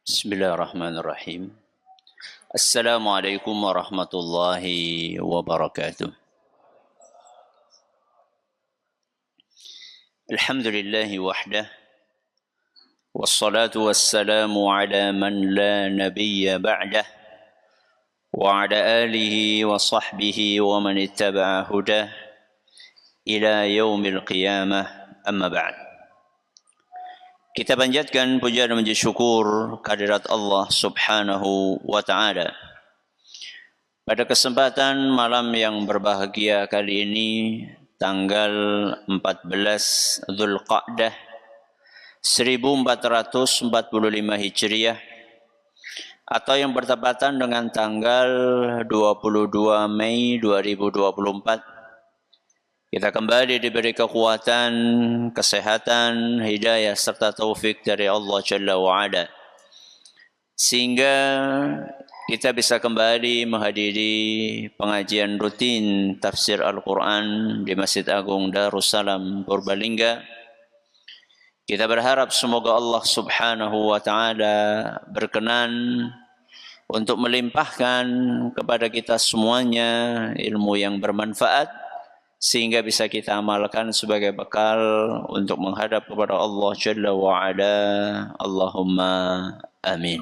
Bismillahirrahmanirrahim. Assalamualaikum warahmatullahi wabarakatuh. Alhamdulillahi wahdah. Wassalatu wassalamu ala man la nabiyya ba'dah. Wa ala alihi wa sahbihi wa man ittaba'a hudah. Ila yaumil qiyamah amma ba'd. Kita panjatkan puja dan puji syukur kehadirat Allah Subhanahu wa taala. Pada kesempatan malam yang berbahagia kali ini, tanggal 14 Dzulqa'dah 1445 Hijriah atau yang bertepatan dengan tanggal 22 Mei 2024, kita kembali diberi kekuatan, kesehatan, hidayah serta taufik dari Allah Jalla wa'ala, sehingga kita bisa kembali menghadiri pengajian rutin tafsir Al-Quran di Masjid Agung Darussalam Purbalingga. Kita berharap semoga Allah Subhanahu wa taala berkenan untuk melimpahkan kepada kita semuanya ilmu yang bermanfaat, sehingga bisa kita amalkan sebagai bekal untuk menghadap kepada Allah Jalla wa'ala. Allahumma amin.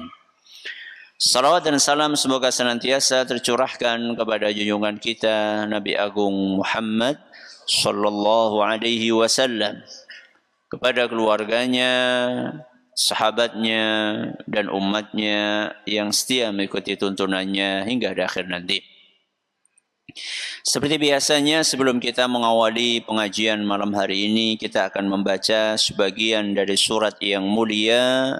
Salawat dan salam semoga senantiasa tercurahkan kepada junjungan kita Nabi Agung Muhammad sallallahu alaihi wasallam, kepada keluarganya, sahabatnya, dan umatnya yang setia mengikuti tuntunannya hingga akhir nanti. Seperti biasanya, sebelum kita mengawali pengajian malam hari ini, kita akan membaca sebagian dari surat yang mulia,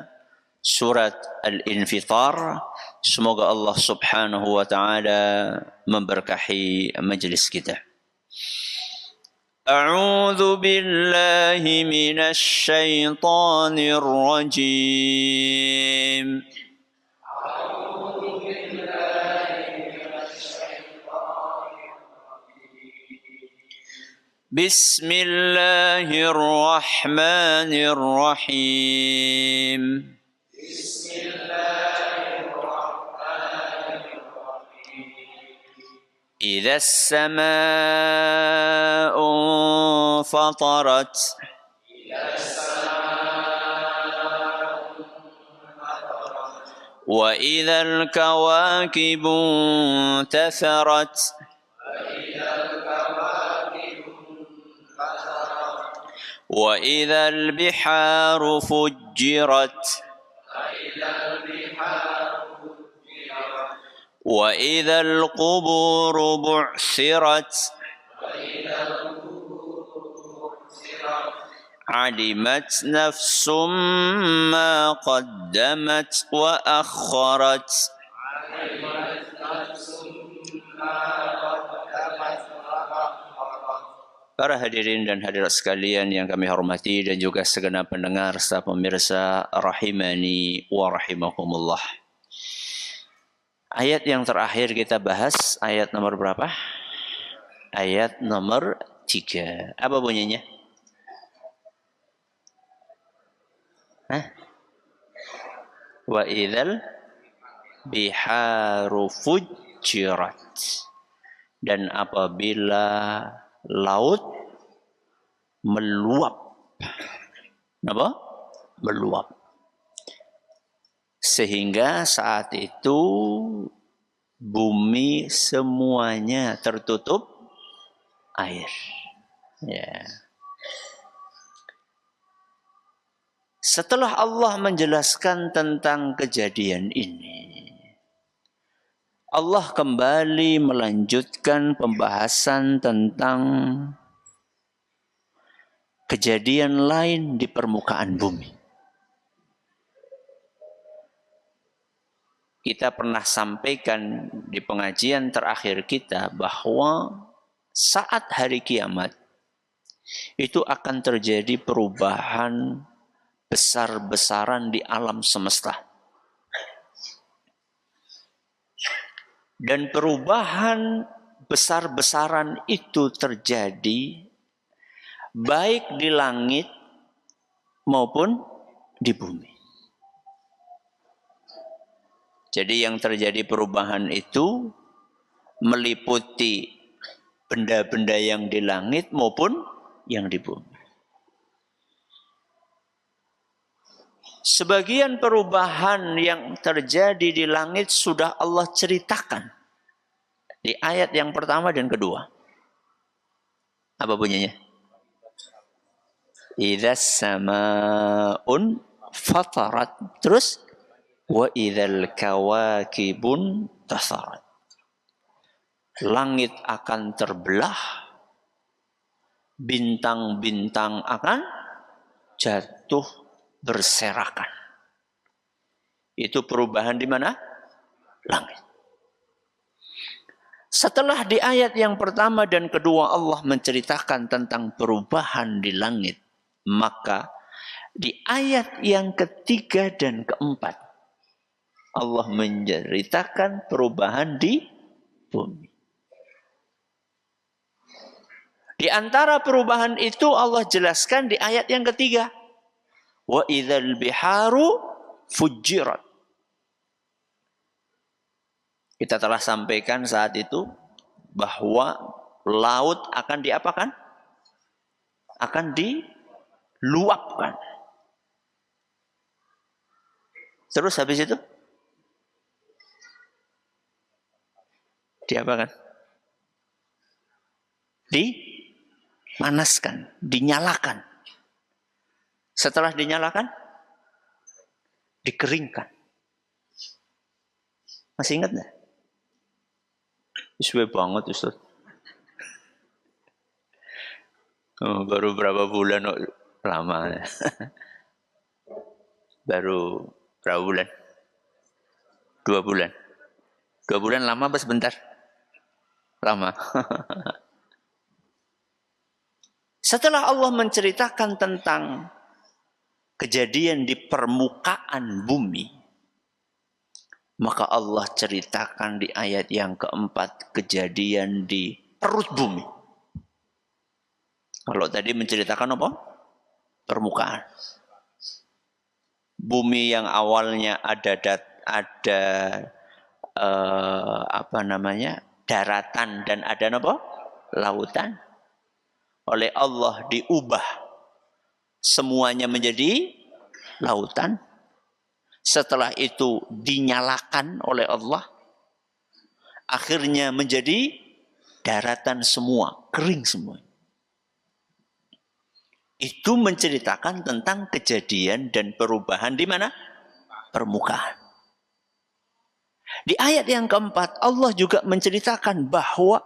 surat Al-Infitar. Semoga Allah Subhanahu wa taala memberkahi majelis kita. A'udzu billahi minasy syaithanir rajim. بسم الله الرحمن الرحيم. بسم الله الرحمن الرحيم. إذا السماء انفطرت. وإذا الكواكب انتثرت. وإذا البحار فجرت. وإذا القبور بعثرت. علمت نفس ما قدمت وأخرت. Para hadirin dan hadirat sekalian yang kami hormati dan juga segenap pendengar serta pemirsa rahimani wa rahimakumullah. Ayat yang terakhir kita bahas ayat nomor berapa? Ayat nomor 3. Apa bunyinya? Wa idzal biharu fujjirat. Dan apabila laut meluap. Apa? Meluap. Sehingga saat itu bumi semuanya tertutup air. Ya. Setelah Allah menjelaskan tentang kejadian ini, Allah kembali melanjutkan pembahasan tentang kejadian lain di permukaan bumi. Kita pernah sampaikan di pengajian terakhir kita bahwa saat hari kiamat itu akan terjadi perubahan besar-besaran di alam semesta. Dan perubahan besar-besaran itu terjadi baik di langit maupun di bumi. Jadi yang terjadi perubahan itu meliputi benda-benda yang di langit maupun yang di bumi. Sebagian perubahan yang terjadi di langit sudah Allah ceritakan di ayat yang pertama dan kedua. Apa bunyinya? Idzas samaun fatarat. Terus wa idzal kawakibun tasarat. Langit akan terbelah, bintang-bintang akan jatuh berserakan. Itu perubahan di mana? Langit. Setelah di ayat yang pertama dan kedua Allah menceritakan tentang perubahan di langit, maka di ayat yang ketiga dan keempat Allah menceritakan perubahan di bumi. Di antara perubahan itu Allah jelaskan di ayat yang ketiga. Wa idzal biharu fujirat. Kita telah sampaikan saat itu bahwa laut akan diapakan? Akan diluapkan. Terus habis itu diapakan? Dimanaskan, dinyalakan. Setelah dinyalakan, dikeringkan. Masih ingat nggak? Suwe banget Ustaz. Oh, baru berapa bulan lama. Baru berapa bulan? 2 bulan. 2 bulan lama apa sebentar? Lama. Setelah Allah menceritakan tentang kejadian di permukaan bumi, maka Allah ceritakan di ayat yang keempat kejadian di perut bumi. Kalau tadi menceritakan apa? Permukaan. Bumi yang awalnya ada daratan dan ada apa? Lautan. Oleh Allah diubah semuanya menjadi lautan. Setelah itu dinyalakan oleh Allah. Akhirnya menjadi daratan semua, kering semua. Itu menceritakan tentang kejadian dan perubahan di mana? Permukaan. Di ayat yang keempat, Allah juga menceritakan bahwa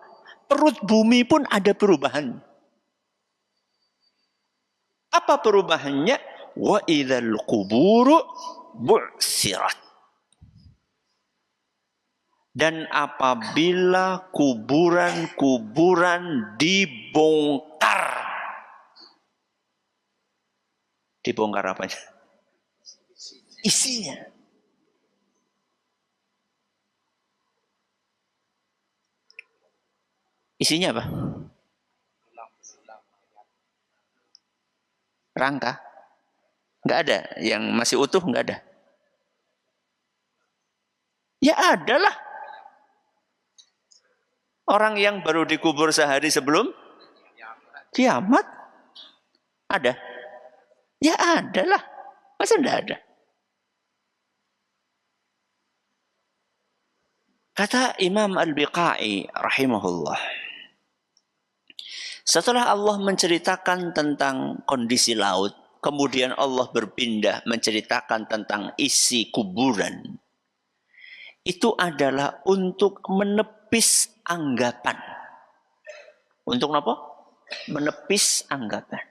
perut bumi pun ada perubahan. Apa perubahannya? Wa idzal quburu bu'sirat. Dan apabila kuburan-kuburan dibongkar. Dibongkar apanya? Isinya. Isinya apa? Rangka. Enggak ada. Yang masih utuh enggak ada. Ya adalah. Orang yang baru dikubur sehari sebelum kiamat. Ada. Ya adalah. Masa enggak ada? Kata Imam Al-Biqai rahimahullah. Setelah Allah menceritakan tentang kondisi laut, kemudian Allah berpindah menceritakan tentang isi kuburan. Itu adalah untuk menepis anggapan. Untuk apa? Menepis anggapan.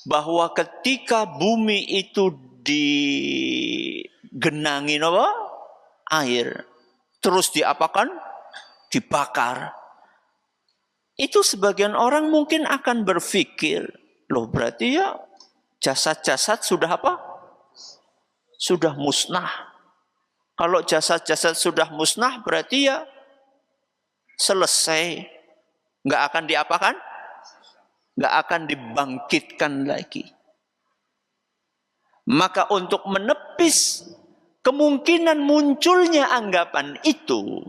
Bahwa ketika bumi itu digenangi apa? Air. Terus diapakan? Dibakar. Itu sebagian orang mungkin akan berpikir, loh berarti ya jasad-jasad sudah apa? Sudah musnah. Kalau jasad-jasad sudah musnah berarti ya selesai. Nggak akan diapakan? Nggak akan dibangkitkan lagi. Maka untuk menepis kemungkinan munculnya anggapan itu,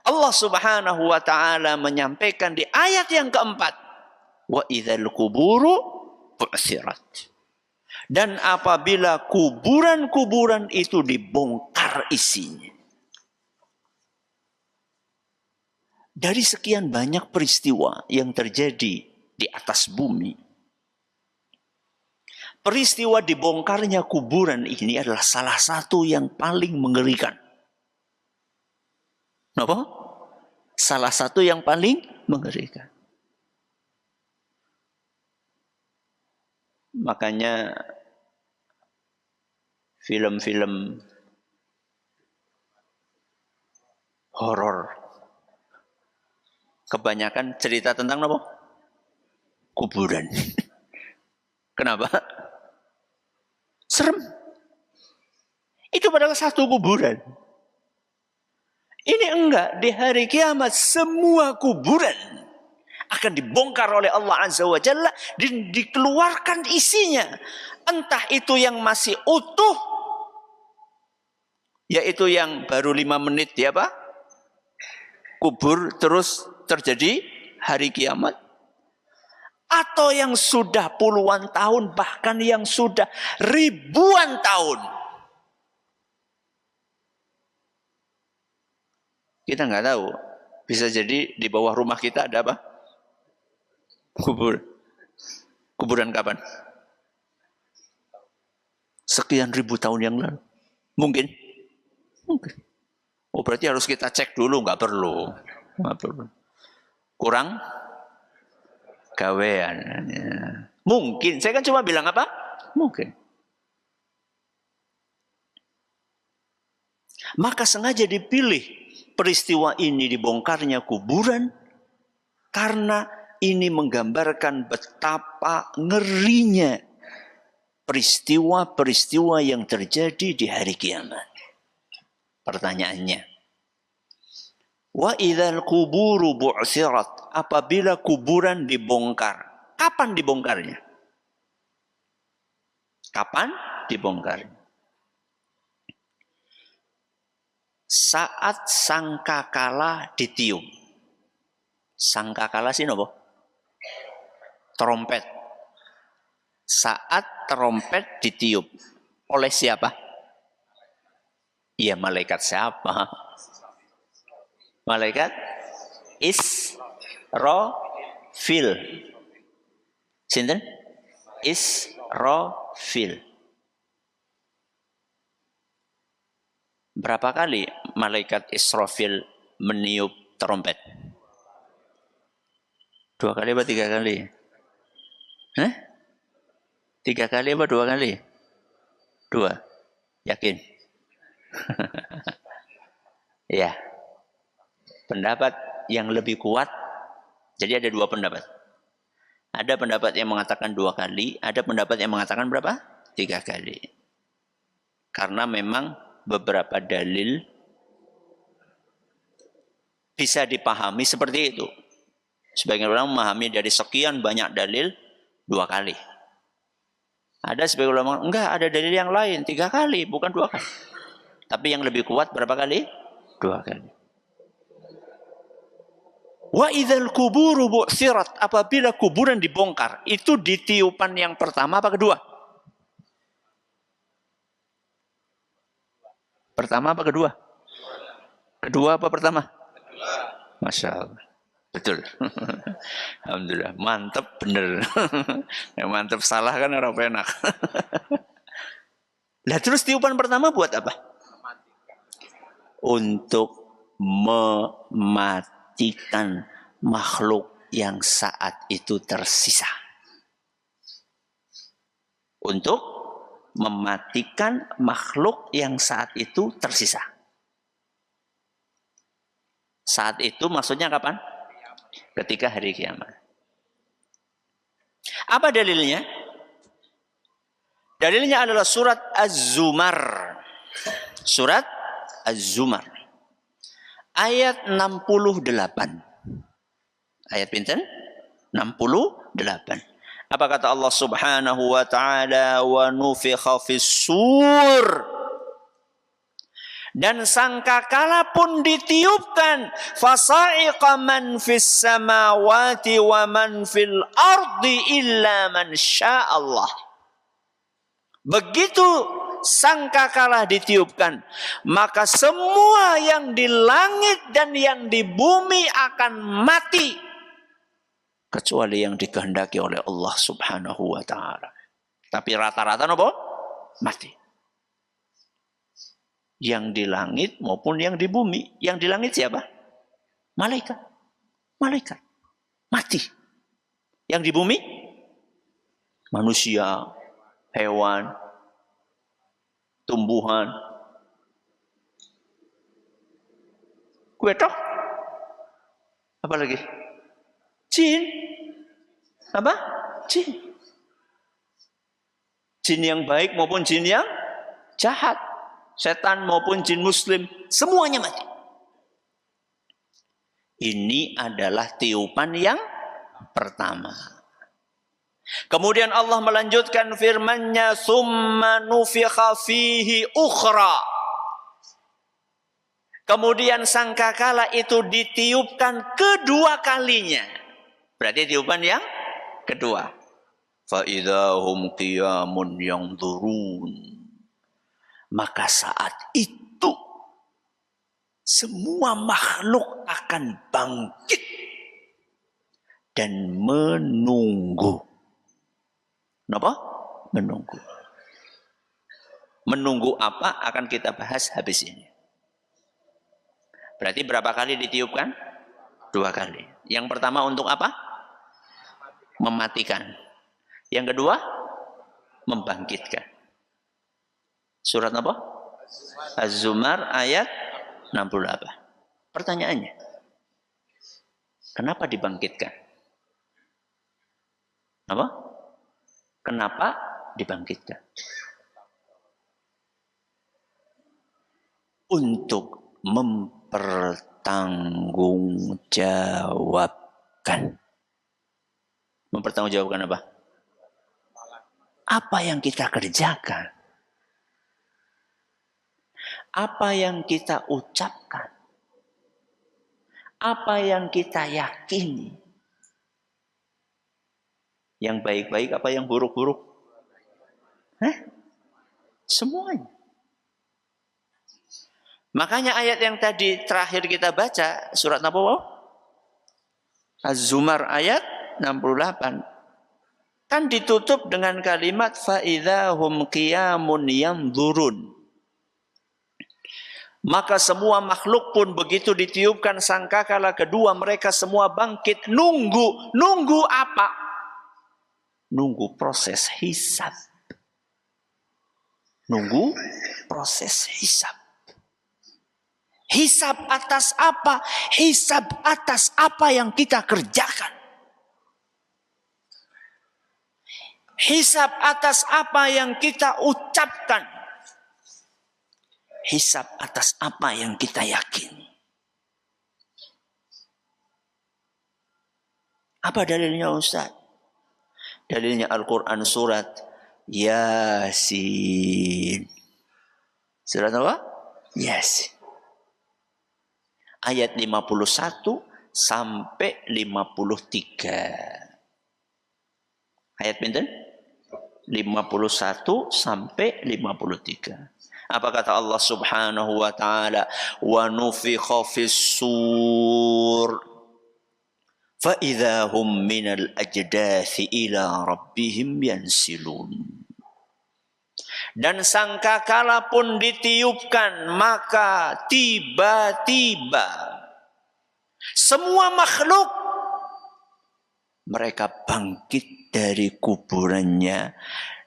Allah Subhanahu wa taala menyampaikan di ayat yang keempat, wa idzal quburu bu'tsirat. Dan apabila kuburan-kuburan itu dibongkar isinya. Dari sekian banyak peristiwa yang terjadi di atas bumi, peristiwa dibongkarnya kuburan ini adalah salah satu yang paling mengerikan. Kenapa? Salah satu yang paling mengerikan. Makanya film-film horor kebanyakan cerita tentang apa? Kuburan. Kenapa? Serem. Itu padahal satu kuburan. Ini enggak, di hari kiamat semua kuburan akan dibongkar oleh Allah Azza wa Jalla dan dikeluarkan isinya. Entah itu yang masih utuh, yaitu yang baru 5 menit ya Pak, kubur terus terjadi hari kiamat, atau yang sudah puluhan tahun, bahkan yang sudah ribuan tahun. Kita nggak tahu, bisa jadi di bawah rumah kita ada apa? Kuburan kapan? Sekian ribu tahun yang lalu. Mungkin. Oh berarti harus kita cek dulu, nggak perlu. Kurang gawean. Mungkin, saya kan cuma bilang apa? Mungkin. Maka sengaja dipilih peristiwa ini dibongkarnya kuburan karena ini menggambarkan betapa ngerinya peristiwa-peristiwa yang terjadi di hari kiamat. Pertanyaannya, wa idzal quburu bu'tsirat, apabila kuburan dibongkar, kapan dibongkarnya? Kapan dibongkarnya? Saat sangkakala ditiup. Sangkakala sih nopo? Trompet. Saat trompet ditiup oleh siapa? Ya malaikat siapa? Malaikat Israfil. Sinten? Israfil. Berapa kali malaikat Israfil meniup trompet? 2 kali apa 3 kali? Hah? 3 kali apa 2 kali? 2. Yakin? Ya. Pendapat yang lebih kuat, jadi ada 2 pendapat. Ada pendapat yang mengatakan 2 kali, ada pendapat yang mengatakan berapa? 3 kali. Karena memang beberapa dalil bisa dipahami seperti itu. Sebagian orang memahami dari sekian banyak dalil 2 kali. Ada sebagian ulama enggak, ada dalil yang lain 3 kali, bukan 2 kali. Tapi yang lebih kuat berapa kali? 2 kali. Wa idzal quburu bu'tsirat, apabila kuburan dibongkar, itu di tiupan yang pertama apa kedua? Pertama apa kedua? Kedua apa pertama? Masya Allah. Betul. Alhamdulillah. Mantap bener. Yang mantap salah kan orang penak. Lah terus tiupan pertama buat apa? Untuk mematikan makhluk yang saat itu tersisa. Untuk mematikan makhluk yang saat itu tersisa. Saat itu maksudnya kapan? Ketika hari kiamat. Apa dalilnya? Dalilnya adalah surat Az-Zumar. Surat Az-Zumar. Ayat 68. Ayat pinten? 68. Apa kata Allah Subhanahu wa taala? Wa nufikha fis-sur Dan sangkakala pun ditiupkan. Fasa'iqa man fis samawati wa man fil ardi illa man sya'allah. Begitu sangkakala ditiupkan, maka semua yang di langit dan yang di bumi akan mati. Kecuali yang dikehendaki oleh Allah subhanahu wa ta'ala. Tapi rata-rata apa? Mati. Yang di langit maupun yang di bumi. Yang di langit siapa? Malaikat. Malaikat. Mati. Yang di bumi? Manusia, hewan, tumbuhan. Kue toh? Apa lagi? Jin. Apa? Jin. Jin yang baik maupun jin yang jahat. Setan maupun jin muslim, semuanya mati. Ini adalah tiupan yang pertama. Kemudian Allah melanjutkan firman-Nya, "Tsumma nufikha fihi ukhra." Kemudian sangkakala itu ditiupkan kedua kalinya. Berarti tiupan yang kedua. Fa idzahum qiyamun yanzurun. Maka saat itu semua makhluk akan bangkit dan menunggu. Kenapa? Menunggu. Menunggu apa akan kita bahas habis ini. Berarti berapa kali ditiupkan? 2 kali. Yang pertama untuk apa? Mematikan. Yang kedua, membangkitkan. Surat apa? Az-Zumar ayat 68. Pertanyaannya, kenapa dibangkitkan? Apa? Kenapa dibangkitkan? Untuk mempertanggungjawabkan. Mempertanggungjawabkan apa? Apa yang kita kerjakan? Apa yang kita ucapkan? Apa yang kita yakini? Yang baik-baik apa yang buruk-buruk? Semuanya. Makanya ayat yang tadi terakhir kita baca, surat apa? Az-Zumar ayat 68. Kan ditutup dengan kalimat fa idzahum qiyamun yanzurun. Maka semua makhluk pun begitu ditiupkan sangkakala kedua mereka semua bangkit. Nunggu. Nunggu apa? Nunggu proses hisab. Nunggu proses hisab. Hisab atas apa? Hisab atas apa yang kita kerjakan. Hisab atas apa yang kita ucapkan. Hisab atas apa yang kita yakini. Apa dalilnya Ustaz? Dalilnya Al-Quran surat Yasin. Surat apa? Yasin. Ayat 51 sampai 53. Ayat pinten? 51 sampai 53. Apa kata Allah subhanahu wa ta'ala? Wa nufikha fis-sur fa idza hum minal ajdathi ila rabbihim yansilun. Dan sangkakala pun ditiupkan, maka tiba-tiba semua makhluk mereka bangkit dari kuburannya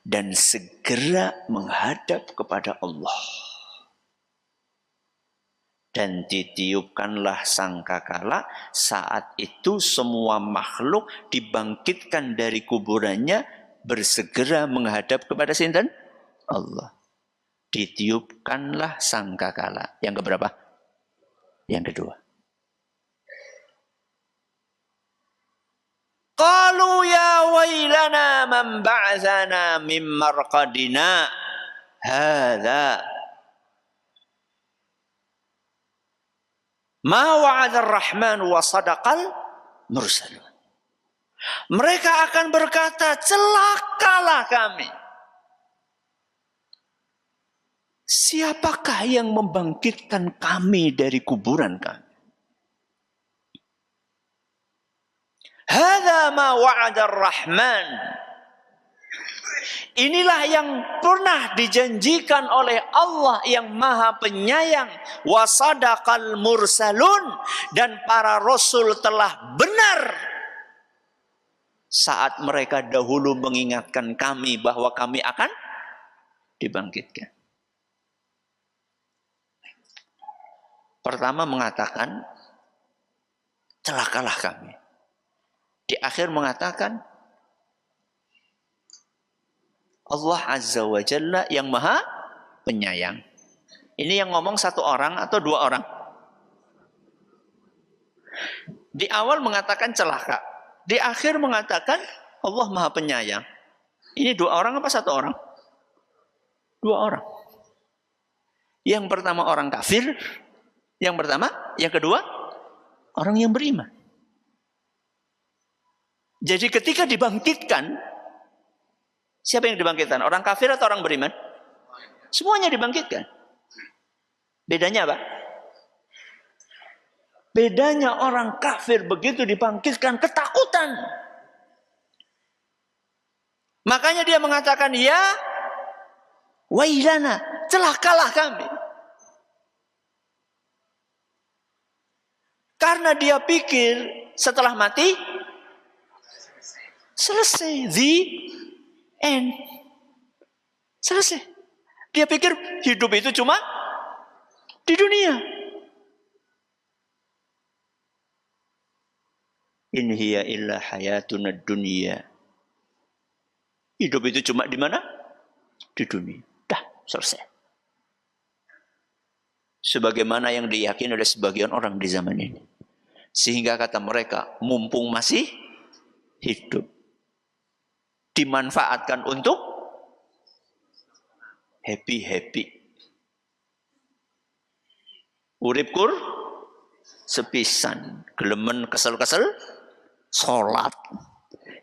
dan segera menghadap kepada Allah. Dan ditiupkanlah sangkakala, saat itu semua makhluk dibangkitkan dari kuburannya, bersegera menghadap kepada sinten? Allah. Ditiupkanlah sangkakala. Yang keberapa? Yang kedua. Qalu ya wailana man ba'athana min marqadina hadza. Ma wa'adar rahman wa sadaqal mursalun. Mereka akan berkata, celakalah kami. Siapakah yang membangkitkan kami dari kuburan kami? Hadza ma wa'adar rahman. Inilah yang pernah dijanjikan oleh Allah yang Maha Penyayang. Wa sadaqal mursalun, dan para rasul telah benar saat mereka dahulu mengingatkan kami bahwa kami akan dibangkitkan. Pertama mengatakan, celakalah kami. Di akhir mengatakan, Allah Azza wa Jalla yang Maha Penyayang. Ini yang ngomong satu orang atau dua orang? Di awal mengatakan celaka. Di akhir mengatakan Allah Maha Penyayang. Ini dua orang apa satu orang? Dua orang. Yang pertama orang kafir. Yang kedua orang yang beriman. Jadi ketika dibangkitkan, siapa yang dibangkitkan? Orang kafir atau orang beriman? Semuanya dibangkitkan. Bedanya apa? Bedanya orang kafir begitu dibangkitkan ketakutan. Makanya dia mengatakan, ya wailana, celakalah kami. Karena dia pikir setelah mati selesai, the end. Selesai. Dia pikir hidup itu cuma di dunia. In hiya illa hayatuna dunya. Hidup itu cuma di mana? Di dunia. Dah, selesai. Sebagaimana yang diyakini oleh sebagian orang di zaman ini. Sehingga kata mereka, mumpung masih hidup, dimanfaatkan untuk happy-happy. Urip kur sepisan, gelemen kesel-kesel sholat.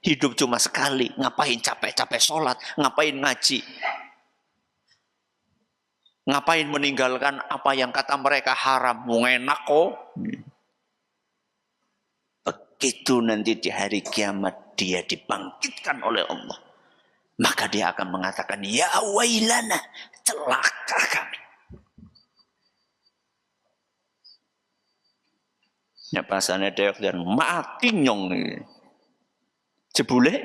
Hidup cuma sekali, ngapain capek-capek sholat, ngapain ngaji, ngapain meninggalkan apa yang kata mereka haram, enak kok. Begitu nanti di hari kiamat dia dibangkitkan oleh Allah, maka dia akan mengatakan, ya wailana, celaka kami. Ya pasane dewek dan mati nyong nih. Jebule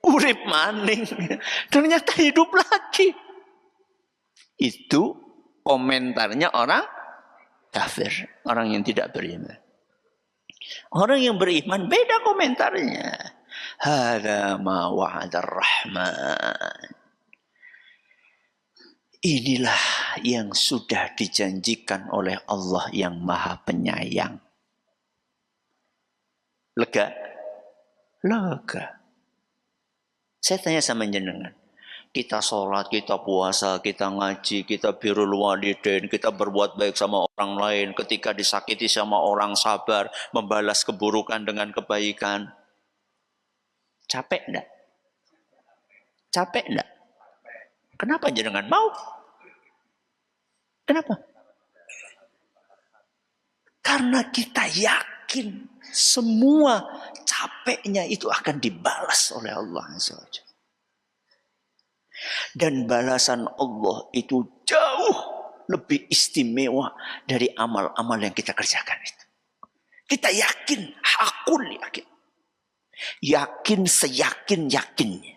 urip maning. Ternyata hidup lagi. Itu komentarnya orang kafir, orang yang tidak beriman. Orang yang beriman beda komentarnya. Hadza ma wa'adar rahman. Inilah yang sudah dijanjikan oleh Allah yang Maha Penyayang. Lega? Lega. Saya tanya sama jenengan. Kita sholat, kita puasa, kita ngaji, kita birrul walidain, kita berbuat baik sama orang lain. Ketika disakiti sama orang, sabar, membalas keburukan dengan kebaikan. Capek enggak? Capek enggak? Kenapa jenengan mau? Kenapa? Karena kita yakin semua capeknya itu akan dibalas oleh Allah Azza wa Jalla. Dan balasan Allah itu jauh lebih istimewa dari amal-amal yang kita kerjakan itu. Kita yakin, hakul yakin. Yakin seyakin-yakinnya.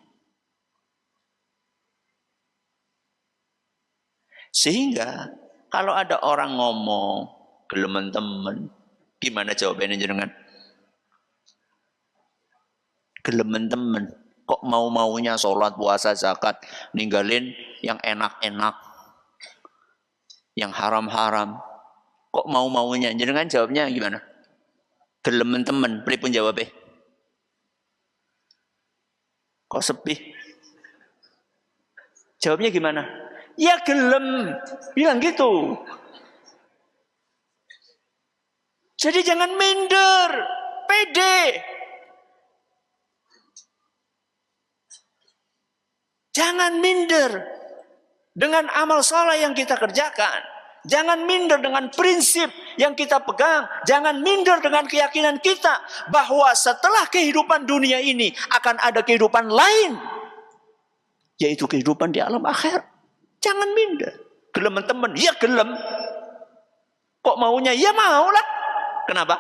Sehingga kalau ada orang ngomong gelemen temen, gimana jawabannya jenengan? Gelemen temen, kok mau-maunya sholat, puasa, zakat, ninggalin yang enak-enak, yang haram-haram. Kok mau-maunya? Jenengan jawabnya gimana? Gelemen temen, pripun jawabnya? Kok sepi? Jawabnya gimana? Ya gelem. Bilang gitu. Jadi jangan minder. Pede. Jangan minder dengan amal saleh yang kita kerjakan. Jangan minder dengan prinsip yang kita pegang. Jangan minder dengan keyakinan kita bahwa setelah kehidupan dunia ini akan ada kehidupan lain, yaitu kehidupan di alam akhir. Jangan minder. Gelem temen, ya gelem. Kok maunya? Ya maulah. Kenapa?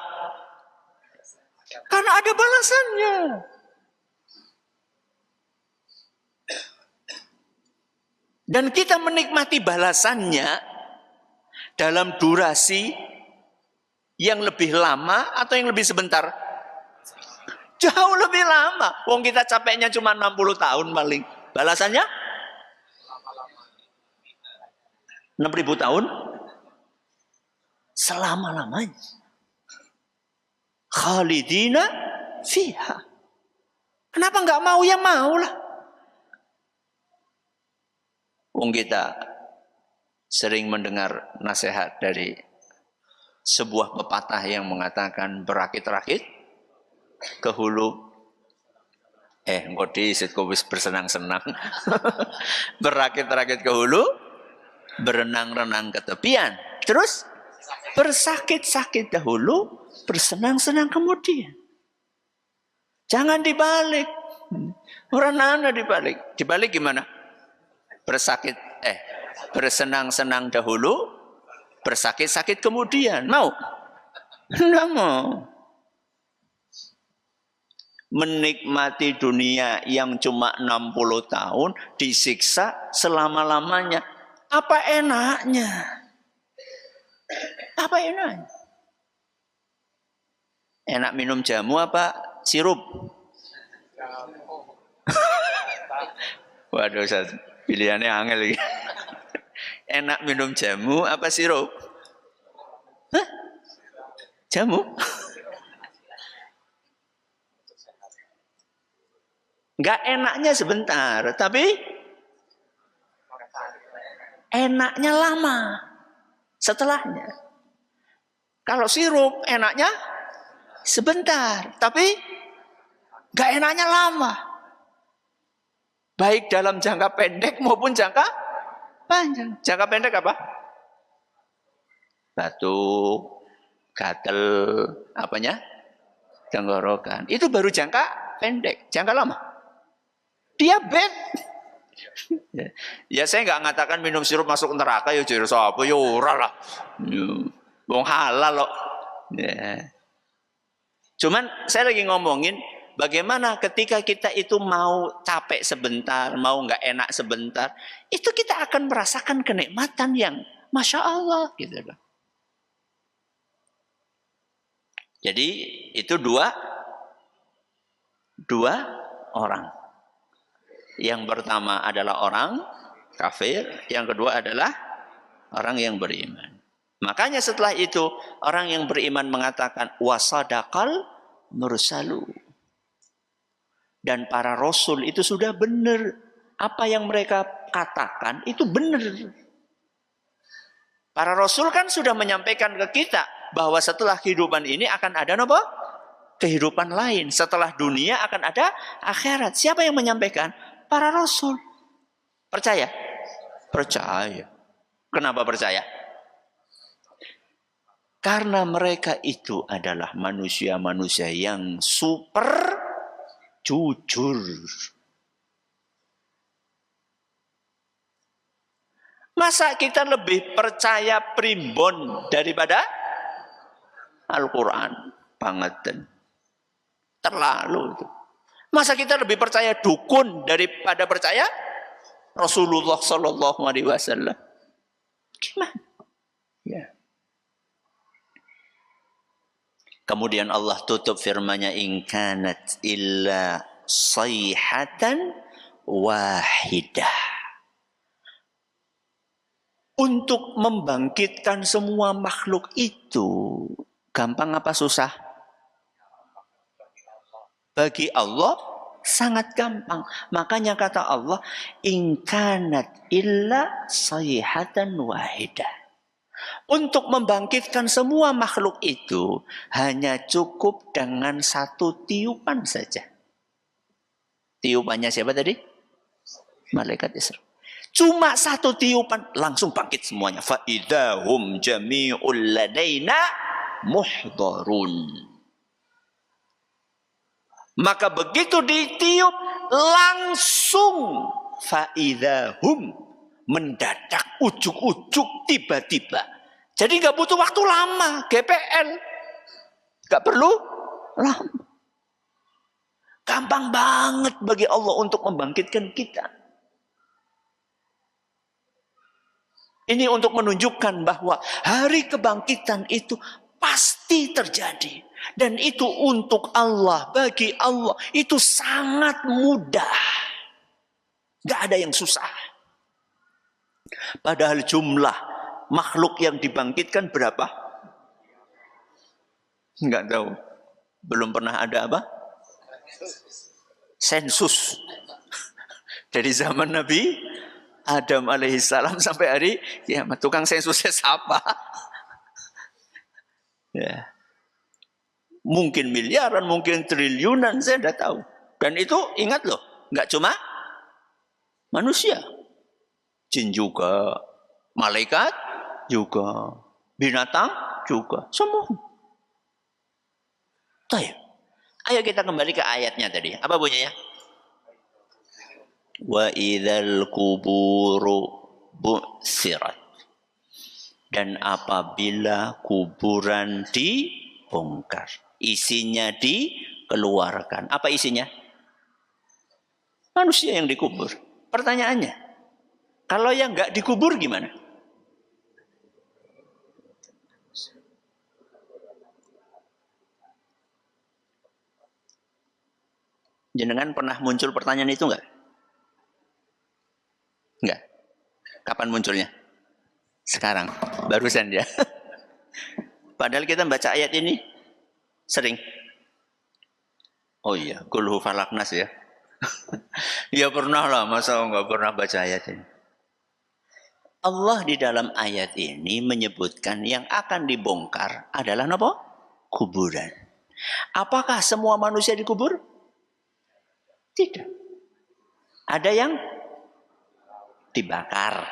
Karena ada balasannya. Dan kita menikmati balasannya dalam durasi yang lebih lama atau yang lebih sebentar? Jauh lebih lama. Wong kita capeknya cuma 60 tahun paling. Balasannya? 6.000 tahun? Selama-lamanya. Khalidina fiha. Kenapa enggak mau? Ya maulah. Wong kita sering mendengar nasihat dari sebuah pepatah yang mengatakan berakit-rakit ke hulu. Engko disit kok wis bersenang-senang. Berakit-rakit ke hulu, berenang-renang ke tepian. Terus bersakit-sakit dahulu, bersenang-senang kemudian. Jangan dibalik. Orang nana dibalik. Dibalik gimana? Bersenang-senang dahulu, bersakit-sakit kemudian. Mau? Tidak mau. Menikmati dunia yang cuma 60 tahun, disiksa selama-lamanya. Apa enaknya? Apa enaknya? Enak minum jamu apa sirup? Waduh, pilihannya angel lagi. Enak minum jamu apa sirup? Hah? Jamu? Enggak enaknya sebentar, tapi enaknya lama setelahnya. Kalau sirup enaknya sebentar, tapi enggak enaknya lama. Baik dalam jangka pendek maupun jangka panjang. Jangka pendek apa? Batuk, gatel, apanya? Tenggorokan. Itu baru jangka pendek. Jangka lama. Diabetes. Ya saya nggak mengatakan minum sirup masuk neraka ya jadi apa ya ora lah. Wong halal loh. Ya. Cuman saya lagi ngomongin bagaimana ketika kita itu mau capek sebentar, mau nggak enak sebentar, itu kita akan merasakan kenikmatan yang Masya Allah gitu loh. Jadi itu dua orang. Yang pertama adalah orang kafir, yang kedua adalah orang yang beriman. Makanya setelah itu orang yang beriman mengatakan wasadaqal mursalu. Dan para rasul itu sudah benar. Apa yang mereka katakan itu benar. Para rasul kan sudah menyampaikan ke kita bahwa setelah kehidupan ini akan ada apa? Kehidupan lain. Setelah dunia akan ada akhirat. Siapa yang menyampaikan? Para rasul. Percaya? Percaya. Kenapa percaya? Karena mereka itu adalah manusia-manusia yang super jujur. Masa kita lebih percaya primbon daripada Al-Quran? Banget. Terlalu itu. Masa kita lebih percaya dukun daripada percaya Rasulullah Sallallahu Alaihi Wasallam? Gimana? Ya. Kemudian Allah tutup firman-Nya in kanat illa sayhatan wahidah. Untuk membangkitkan semua makhluk itu gampang apa susah? Bagi Allah Sangat gampang. Makanya kata Allah, in kanat illa sayhatan wahidah. Untuk membangkitkan semua makhluk itu hanya cukup dengan satu tiupan saja. Tiupannya siapa tadi? Malaikat Israel. Cuma satu tiupan langsung bangkit semuanya. Fa idahum jami'ul ladaina muhdharun. Maka begitu ditiup langsung fa idahum mendadak ujuk-ujuk tiba-tiba. Jadi nggak butuh waktu lama, GPL. Nggak perlu lama. Gampang banget bagi Allah untuk membangkitkan kita. Ini untuk menunjukkan bahwa hari kebangkitan itu pasti terjadi. Dan itu untuk Allah, bagi Allah. Itu sangat mudah. Gak ada yang susah. Padahal jumlah makhluk yang dibangkitkan berapa? Enggak tahu. Belum pernah ada apa? Sensus. Dari zaman Nabi Adam alaihissalam sampai hari kiamat. Tukang sensusnya siapa? Ya. Mungkin miliaran, mungkin triliunan, saya tidak tahu. Dan itu ingat loh, nggak cuma manusia, jin juga, malaikat juga, binatang juga, semua. Baik. Ayo kita kembali ke ayatnya tadi. Apa bunyinya? Wa idzal quburu bu'sirat. Dan apabila kuburan dibongkar, isinya dikeluarkan. Apa isinya? Manusia yang dikubur. Pertanyaannya, kalau yang nggak dikubur gimana? Jenengan pernah muncul pertanyaan itu enggak? Enggak. Kapan munculnya? Sekarang, barusan ya. Padahal kita baca ayat ini sering. Oh iya, kulhu falaknas ya. Ya pernah lah, masa enggak pernah baca ayat ini. Allah di dalam ayat ini menyebutkan yang akan dibongkar adalah apa? Kuburan. Apakah semua manusia dikubur? Tidak. Ada yang dibakar,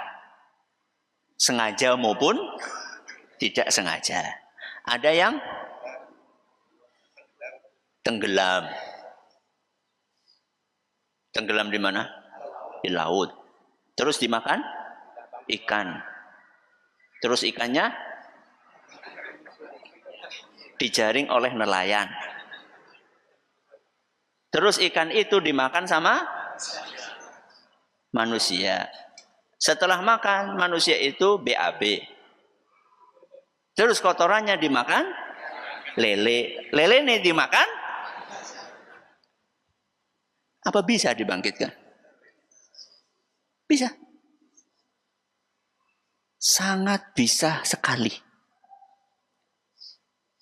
sengaja maupun tidak sengaja. Ada yang tenggelam. Tenggelam di mana? Di laut. Terus dimakan ikan. Terus ikannya dijaring oleh nelayan. Terus ikan itu dimakan sama manusia. Setelah makan, manusia itu BAB. Terus kotorannya dimakan lele. Lele ini dimakan. Apa bisa dibangkitkan? Bisa. Sangat bisa sekali.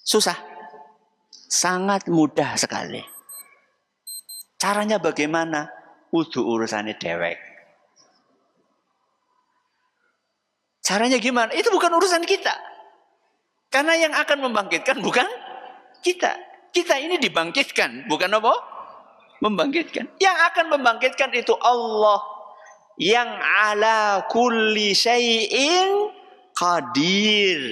Susah. Sangat mudah sekali. Caranya bagaimana? Udu urusannya dewek. Caranya gimana? Itu bukan urusan kita. Karena yang akan membangkitkan bukan kita. Kita ini dibangkitkan, bukan apa? Membangkitkan. Yang akan membangkitkan itu Allah. Yang ala kulli syai'in qadir.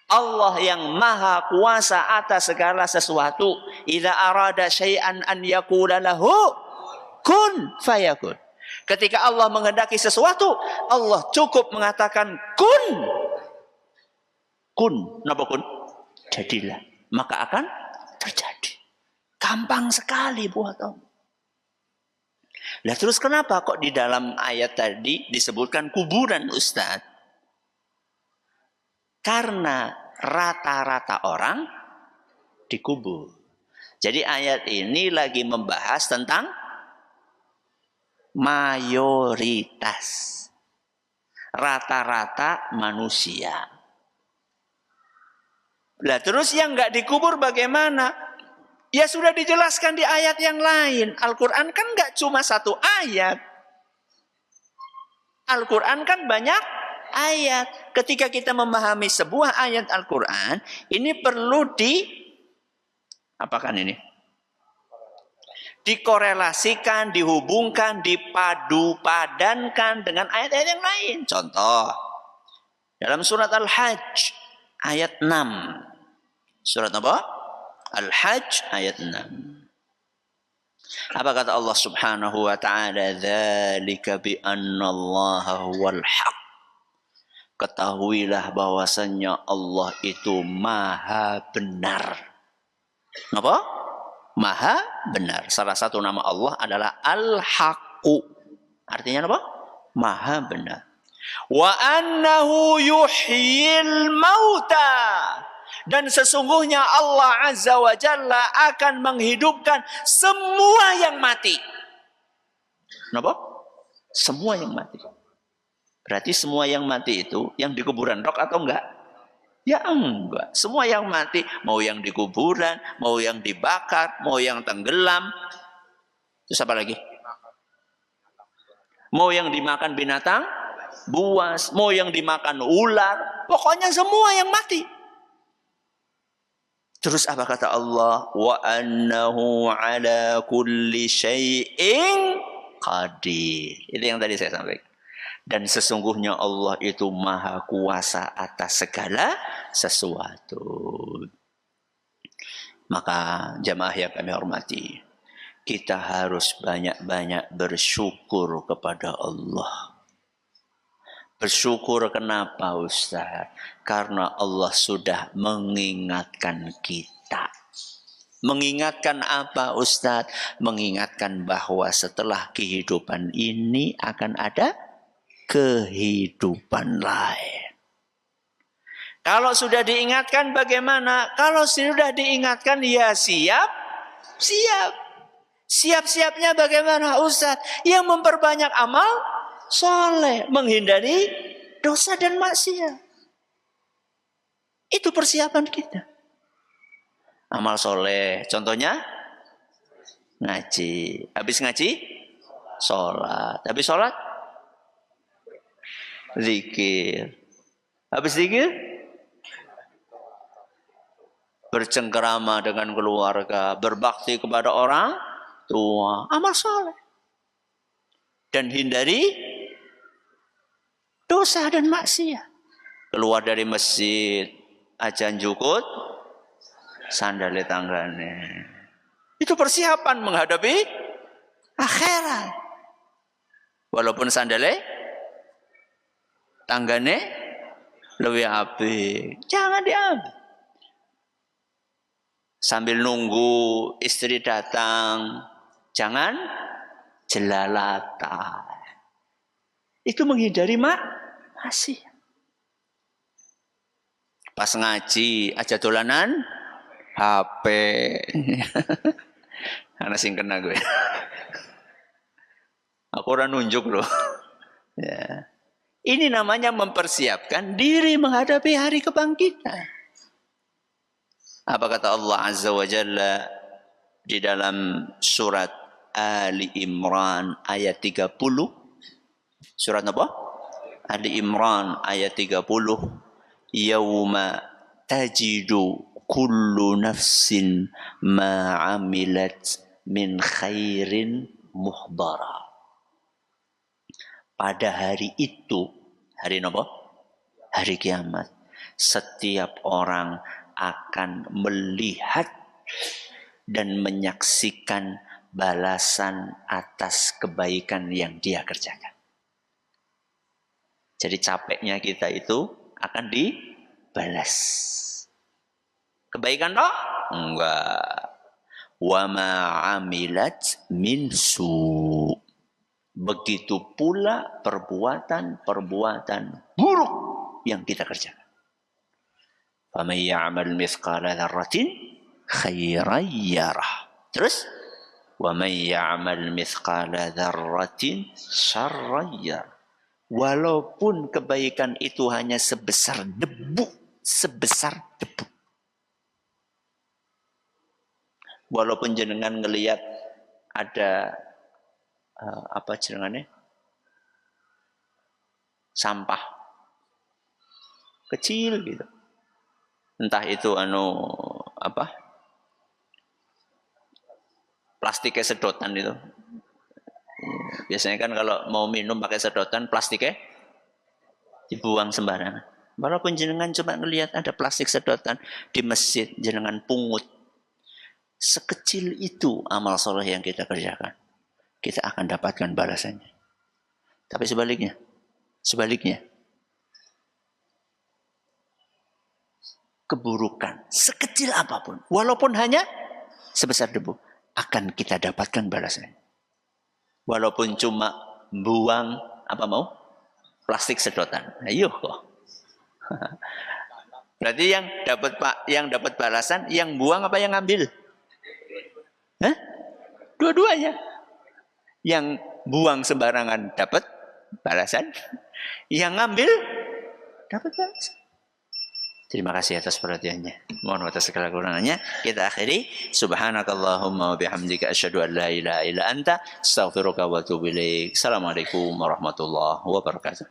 Allah yang maha kuasa atas segala sesuatu. Idza arada syai'an an yaqula lahu kun fayakun. Ketika Allah menghendaki sesuatu, Allah cukup mengatakan kun. Kun, napa kun? Jadilah, maka akan terjadi. Gampang sekali buat Allah. Nah terus kenapa kok di dalam ayat tadi disebutkan kuburan, Ustaz? Karena rata-rata orang dikubur. Jadi ayat ini lagi membahas tentang mayoritas. Rata-rata manusia. Lah terus yang nggak dikubur bagaimana? Ya sudah dijelaskan di ayat yang lain. Al-Quran kan nggak cuma satu ayat. Al-Quran kan banyak ayat. Ketika kita memahami sebuah ayat Al-Quran, ini perlu apakan ini? Dikorelasikan, dihubungkan, dipadu-padankan dengan ayat-ayat yang lain. Contoh, dalam surat Al-Hajj ayat 6. Surat apa? Al-Hajj ayat 6. Apa kata Allah Subhanahu wa taala? Dzalika bi annallaha huwal haq. Ketahuilah bahwasannya Allah itu maha benar. Apa? Maha benar. Salah satu nama Allah adalah Al-Haqqu. Artinya apa? Maha benar. Wa annahu yuhyil mauta. Dan sesungguhnya Allah Azza wa Jalla akan menghidupkan semua yang mati. Kenapa? Semua yang mati. Berarti semua yang mati itu yang di kuburan rock atau enggak? Ya enggak. Semua yang mati, mau yang di kuburan, mau yang dibakar, mau yang tenggelam. Terus apa lagi? Mau yang dimakan binatang buas, mau yang dimakan ular. Pokoknya semua yang mati. Terus apa kata Allah? Wa annahu ala kulli syai'in qadir. Itu yang tadi saya sampaikan. Dan sesungguhnya Allah itu maha kuasa atas segala sesuatu. Maka jamaah yang kami hormati, kita harus banyak-banyak bersyukur kepada Allah. Bersyukur kenapa Ustaz? Karena Allah sudah mengingatkan kita. Mengingatkan apa Ustaz? Mengingatkan bahwa setelah kehidupan ini akan ada kehidupan lain. Kalau sudah diingatkan bagaimana? Kalau sudah diingatkan ya siap. Siap-siapnya bagaimana Ustaz? Yang memperbanyak amal soleh, menghindari dosa dan maksiat. Itu persiapan kita. Amal soleh, contohnya ngaji. Habis ngaji, sholat. Habis sholat, zikir. Habis zikir, bercengkerama dengan keluarga, berbakti kepada orang tua. Amal soleh. Dan hindari dosa dan maksiat. Keluar dari masjid, ajan jukut, sandale tanggane. Itu persiapan menghadapi akhirat. Walaupun sandale tanggane lebih apik, jangan diambil. Sambil nunggu istri datang, jangan jelalatan. Itu menghindari masih. Pas ngaji aja dolanan HP. Karena sing kena gue. Aku orang nunjuk loh. Ya. Ini namanya mempersiapkan diri menghadapi hari kebangkitan. Apa kata Allah Azza wa Jalla di dalam surat Ali Imran ayat 30? Surat apa? Ali Imran ayat 30. Yauma tajidu kullu nafsin ma amilat min khairin muhdara. Pada hari itu, hari apa? Hari kiamat. Setiap orang akan melihat dan menyaksikan balasan atas kebaikan yang dia kerjakan. Jadi capeknya kita itu akan dibalas. Kebaikan toh? Enggak. Wa ma amilat min su. Begitu pula perbuatan buruk yang kita kerjakan. Faman ya'mal mithqala dzarratin khairan yarah. Terus wa man ya'mal mithqala dzarratin syarran yarah. Walaupun kebaikan itu hanya sebesar debu. Walaupun jenengan ngelihat ada apa jenengannya? Sampah kecil gitu. Entah itu apa? Plastiknya sedotan itu. Biasanya kan kalau mau minum pakai sedotan, plastiknya dibuang sembarangan. Walaupun jenengan cuma ngelihat ada plastik sedotan di masjid, jenengan pungut. Sekecil itu amal soleh yang kita kerjakan, kita akan dapatkan balasannya. Tapi sebaliknya, keburukan sekecil apapun, walaupun hanya sebesar debu, akan kita dapatkan balasannya. Walaupun cuma buang plastik sedotan. Ayo kok. Berarti yang dapat balasan yang buang apa yang ngambil? Hah? Dua-duanya. Yang buang sembarangan dapat balasan, yang ngambil dapat balasan. Terima kasih atas perhatiannya. Mohon atas segala kekurangannya. Kita akhiri. Subhanakallahumma wa bihamdika asyhadu an la ilaha illa anta astaghfiruka wa atubu ilaik. Assalamualaikum warahmatullahi wabarakatuh.